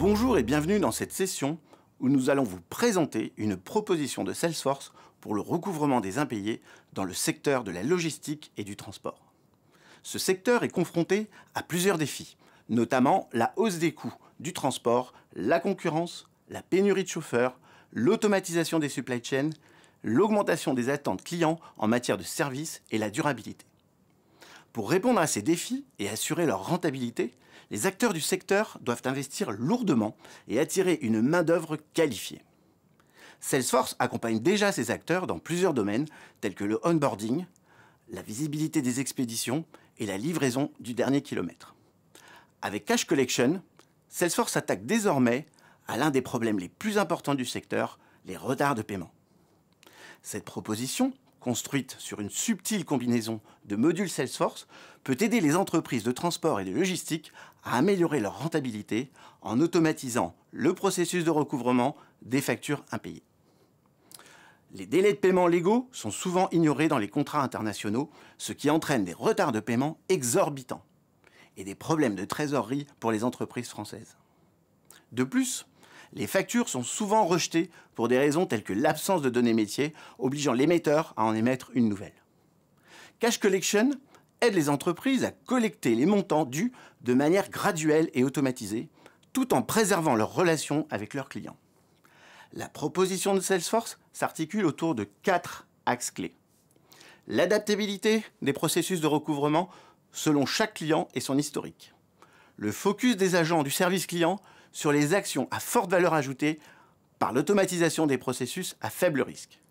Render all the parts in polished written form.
Bonjour et bienvenue dans cette session où nous allons vous présenter une proposition de Salesforce pour le recouvrement des impayés dans le secteur de la logistique et du transport. Ce secteur est confronté à plusieurs défis, notamment la hausse des coûts du transport, la concurrence, la pénurie de chauffeurs, l'automatisation des supply chains, l'augmentation des attentes clients en matière de services et la durabilité. Pour répondre à ces défis et assurer leur rentabilité, les acteurs du secteur doivent investir lourdement et attirer une main-d'œuvre qualifiée. Salesforce accompagne déjà ces acteurs dans plusieurs domaines tels que le onboarding, la visibilité des expéditions et la livraison du dernier kilomètre. Avec Cash Collection, Salesforce attaque désormais à l'un des problèmes les plus importants du secteur, les retards de paiement. Cette proposition, construite sur une subtile combinaison de modules Salesforce, peut aider les entreprises de transport et de logistique à améliorer leur rentabilité en automatisant le processus de recouvrement des factures impayées. Les délais de paiement légaux sont souvent ignorés dans les contrats internationaux, ce qui entraîne des retards de paiement exorbitants et des problèmes de trésorerie pour les entreprises françaises. De plus, les factures sont souvent rejetées pour des raisons telles que l'absence de données métiers, obligeant l'émetteur à en émettre une nouvelle. Cash Collection aide les entreprises à collecter les montants dus de manière graduelle et automatisée, tout en préservant leurs relations avec leurs clients. La proposition de Salesforce s'articule autour de 4 axes clés. L'adaptabilité des processus de recouvrement selon chaque client et son historique. Le focus des agents du service client sur les actions à forte valeur ajoutée par l'automatisation des processus à faible risque.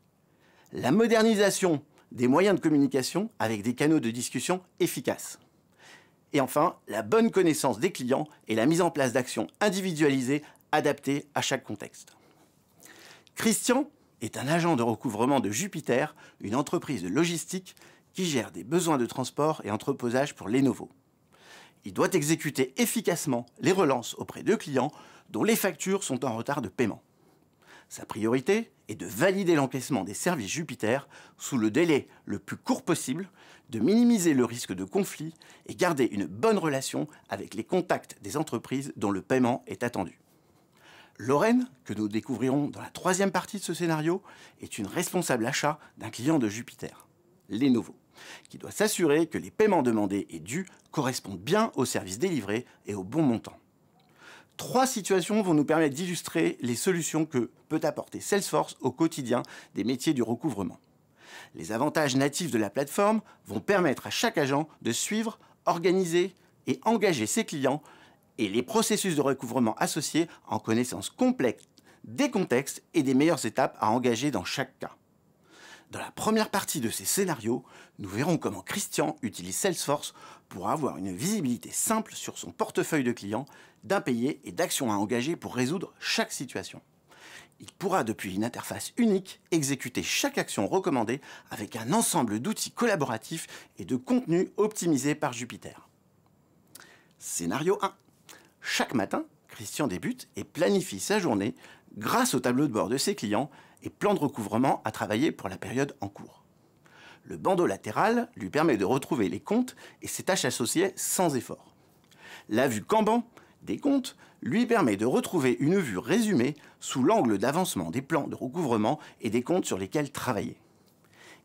La modernisation des moyens de communication avec des canaux de discussion efficaces. Et enfin, la bonne connaissance des clients et la mise en place d'actions individualisées adaptées à chaque contexte. Christian est un agent de recouvrement de Jupiter, une entreprise de logistique qui gère des besoins de transport et entreposage pour Lenovo. Il doit exécuter efficacement les relances auprès de clients dont les factures sont en retard de paiement. Sa priorité est de valider l'encaissement des services Jupiter sous le délai le plus court possible, de minimiser le risque de conflit et garder une bonne relation avec les contacts des entreprises dont le paiement est attendu. Lorraine, que nous découvrirons dans la troisième partie de ce scénario, est une responsable achat d'un client de Jupiter, Lenovo, qui doit s'assurer que les paiements demandés et dus correspondent bien aux services délivrés et au bon montant. 3 situations vont nous permettre d'illustrer les solutions que peut apporter Salesforce au quotidien des métiers du recouvrement. Les avantages natifs de la plateforme vont permettre à chaque agent de suivre, organiser et engager ses clients et les processus de recouvrement associés en connaissance complète des contextes et des meilleures étapes à engager dans chaque cas. Dans la première partie de ces scénarios, nous verrons comment Christian utilise Salesforce pour avoir une visibilité simple sur son portefeuille de clients, d'impayés et d'actions à engager pour résoudre chaque situation. Il pourra, depuis une interface unique, exécuter chaque action recommandée avec un ensemble d'outils collaboratifs et de contenus optimisés par Jupiter. Scénario 1. Chaque matin, Christian débute et planifie sa journée grâce au tableau de bord de ses clients et plan de recouvrement à travailler pour la période en cours. Le bandeau latéral lui permet de retrouver les comptes et ses tâches associées sans effort. La vue Kanban des comptes lui permet de retrouver une vue résumée sous l'angle d'avancement des plans de recouvrement et des comptes sur lesquels travailler.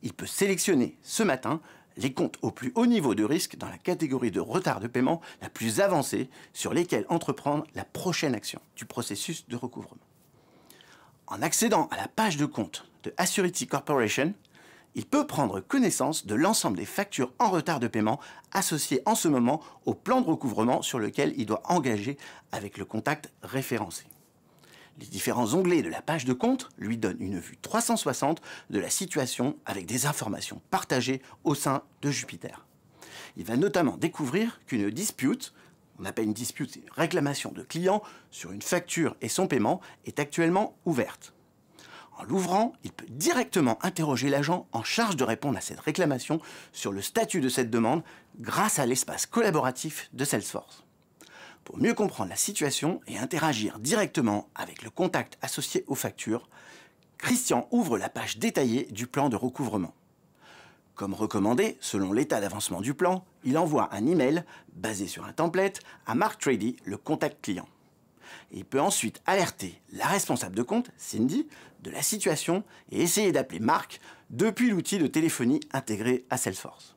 Il peut sélectionner ce matin les comptes au plus haut niveau de risque dans la catégorie de retard de paiement la plus avancée sur lesquels entreprendre la prochaine action du processus de recouvrement. En accédant à la page de compte de Assurity Corporation, il peut prendre connaissance de l'ensemble des factures en retard de paiement associées en ce moment au plan de recouvrement sur lequel il doit engager avec le contact référencé. Les différents onglets de la page de compte lui donnent une vue 360 de la situation avec des informations partagées au sein de Jupiter. Il va notamment découvrir qu'une dispute, on appelle une dispute une réclamation de client sur une facture et son paiement, est actuellement ouverte. En l'ouvrant, il peut directement interroger l'agent en charge de répondre à cette réclamation sur le statut de cette demande grâce à l'espace collaboratif de Salesforce. Pour mieux comprendre la situation et interagir directement avec le contact associé aux factures, Christian ouvre la page détaillée du plan de recouvrement. Comme recommandé, selon l'état d'avancement du plan, il envoie un email basé sur un template à Marc Trady, le contact client. Et il peut ensuite alerter la responsable de compte, Cindy, de la situation et essayer d'appeler Marc depuis l'outil de téléphonie intégré à Salesforce.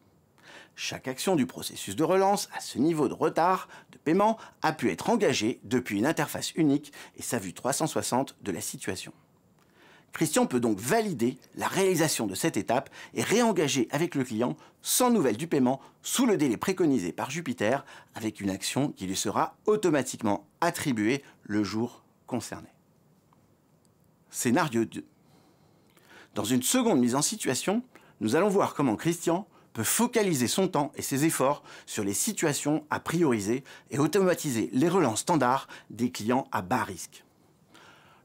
Chaque action du processus de relance à ce niveau de retard de paiement a pu être engagée depuis une interface unique et sa vue 360 de la situation. Christian peut donc valider la réalisation de cette étape et réengager avec le client sans nouvelles du paiement sous le délai préconisé par Jupiter avec une action qui lui sera automatiquement attribuée le jour concerné. Scénario 2. Dans une seconde mise en situation, nous allons voir comment Christian peut focaliser son temps et ses efforts sur les situations à prioriser et automatiser les relances standards des clients à bas risque.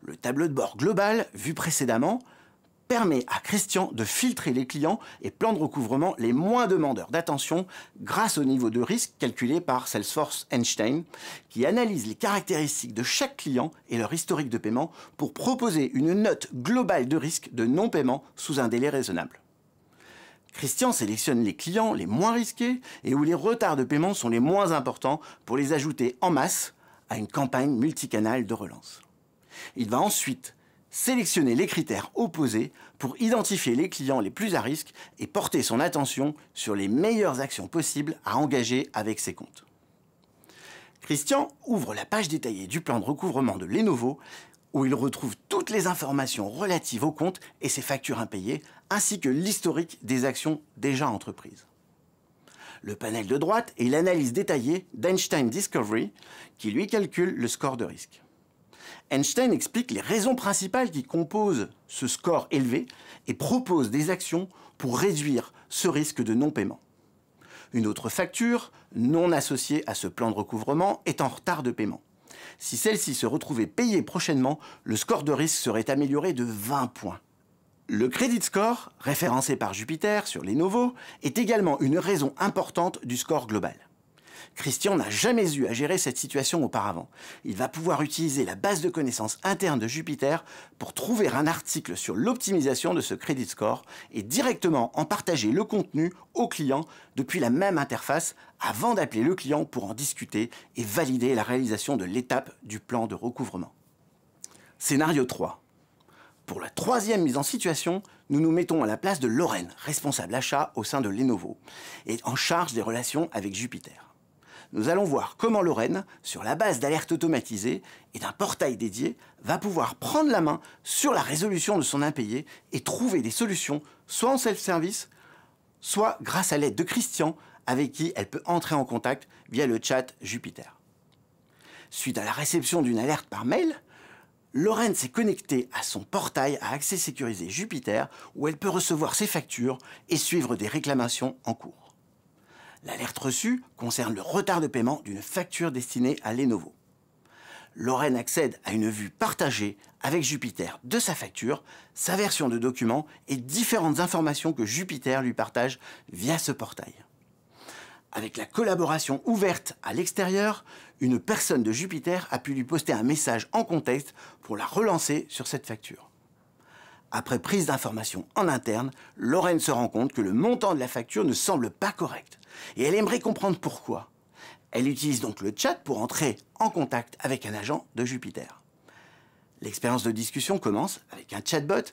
Le tableau de bord global, vu précédemment, permet à Christian de filtrer les clients et plans de recouvrement les moins demandeurs d'attention grâce au niveau de risque calculé par Salesforce Einstein, qui analyse les caractéristiques de chaque client et leur historique de paiement pour proposer une note globale de risque de non-paiement sous un délai raisonnable. Christian sélectionne les clients les moins risqués et où les retards de paiement sont les moins importants pour les ajouter en masse à une campagne multicanale de relance. Il va ensuite sélectionner les critères opposés pour identifier les clients les plus à risque et porter son attention sur les meilleures actions possibles à engager avec ses comptes. Christian ouvre la page détaillée du plan de recouvrement de Lenovo où il retrouve toutes les informations relatives au compte et ses factures impayées, ainsi que l'historique des actions déjà entreprises. Le panel de droite est l'analyse détaillée d'Einstein Discovery qui lui calcule le score de risque. Einstein explique les raisons principales qui composent ce score élevé et propose des actions pour réduire ce risque de non-paiement. Une autre facture, non associée à ce plan de recouvrement, est en retard de paiement. Si celle-ci se retrouvait payée prochainement, le score de risque serait amélioré de 20 points. Le credit score, référencé par Jupiter sur Lenovo, est également une raison importante du score global. Christian n'a jamais eu à gérer cette situation auparavant. Il va pouvoir utiliser la base de connaissances interne de Jupiter pour trouver un article sur l'optimisation de ce credit score et directement en partager le contenu au client depuis la même interface avant d'appeler le client pour en discuter et valider la réalisation de l'étape du plan de recouvrement. Scénario 3. Pour la troisième mise en situation, nous nous mettons à la place de Lorraine, responsable achat au sein de Lenovo, et en charge des relations avec Jupiter. Nous allons voir comment Lorraine, sur la base d'alertes automatisées et d'un portail dédié, va pouvoir prendre la main sur la résolution de son impayé et trouver des solutions, soit en self-service, soit grâce à l'aide de Christian, avec qui elle peut entrer en contact via le chat Jupiter. Suite à la réception d'une alerte par mail, Lorraine s'est connectée à son portail à accès sécurisé Jupiter, où elle peut recevoir ses factures et suivre des réclamations en cours. L'alerte reçue concerne le retard de paiement d'une facture destinée à Lenovo. Lorraine accède à une vue partagée avec Jupiter de sa facture, sa version de document et différentes informations que Jupiter lui partage via ce portail. Avec la collaboration ouverte à l'extérieur, une personne de Jupiter a pu lui poster un message en contexte pour la relancer sur cette facture. Après prise d'informations en interne, Lorraine se rend compte que le montant de la facture ne semble pas correct et elle aimerait comprendre pourquoi. Elle utilise donc le chat pour entrer en contact avec un agent de Jupiter. L'expérience de discussion commence avec un chatbot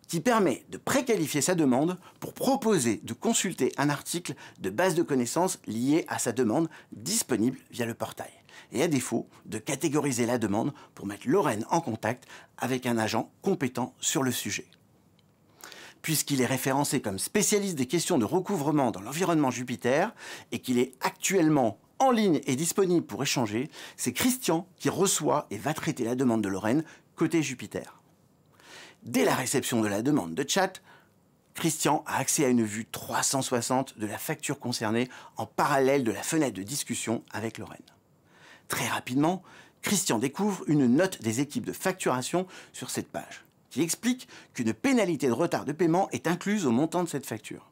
qui permet de préqualifier sa demande pour proposer de consulter un article de base de connaissances lié à sa demande disponible via le portail. Et à défaut, de catégoriser la demande pour mettre Lorraine en contact avec un agent compétent sur le sujet. Puisqu'il est référencé comme spécialiste des questions de recouvrement dans l'environnement Jupiter et qu'il est actuellement en ligne et disponible pour échanger, c'est Christian qui reçoit et va traiter la demande de Lorraine côté Jupiter. Dès la réception de la demande de chat, Christian a accès à une vue 360 de la facture concernée en parallèle de la fenêtre de discussion avec Lorraine. Très rapidement, Christian découvre une note des équipes de facturation sur cette page qui explique qu'une pénalité de retard de paiement est incluse au montant de cette facture.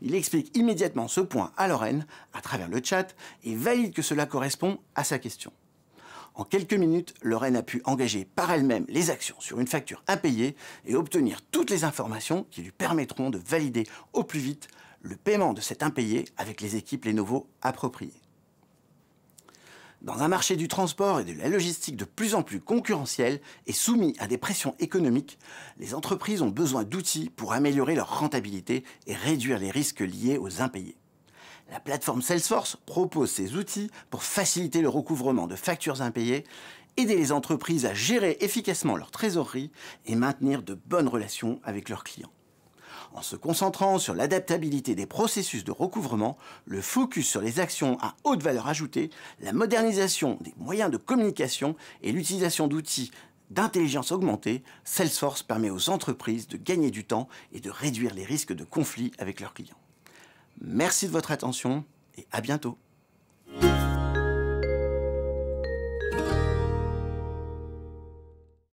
Il explique immédiatement ce point à Lorraine à travers le chat et valide que cela correspond à sa question. En quelques minutes, Lorraine a pu engager par elle-même les actions sur une facture impayée et obtenir toutes les informations qui lui permettront de valider au plus vite le paiement de cet impayé avec les équipes Lenovo appropriées. Dans un marché du transport et de la logistique de plus en plus concurrentiel et soumis à des pressions économiques, les entreprises ont besoin d'outils pour améliorer leur rentabilité et réduire les risques liés aux impayés. La plateforme Salesforce propose ces outils pour faciliter le recouvrement de factures impayées, aider les entreprises à gérer efficacement leur trésorerie et maintenir de bonnes relations avec leurs clients. En se concentrant sur l'adaptabilité des processus de recouvrement, le focus sur les actions à haute valeur ajoutée, la modernisation des moyens de communication et l'utilisation d'outils d'intelligence augmentée, Salesforce permet aux entreprises de gagner du temps et de réduire les risques de conflits avec leurs clients. Merci de votre attention et à bientôt.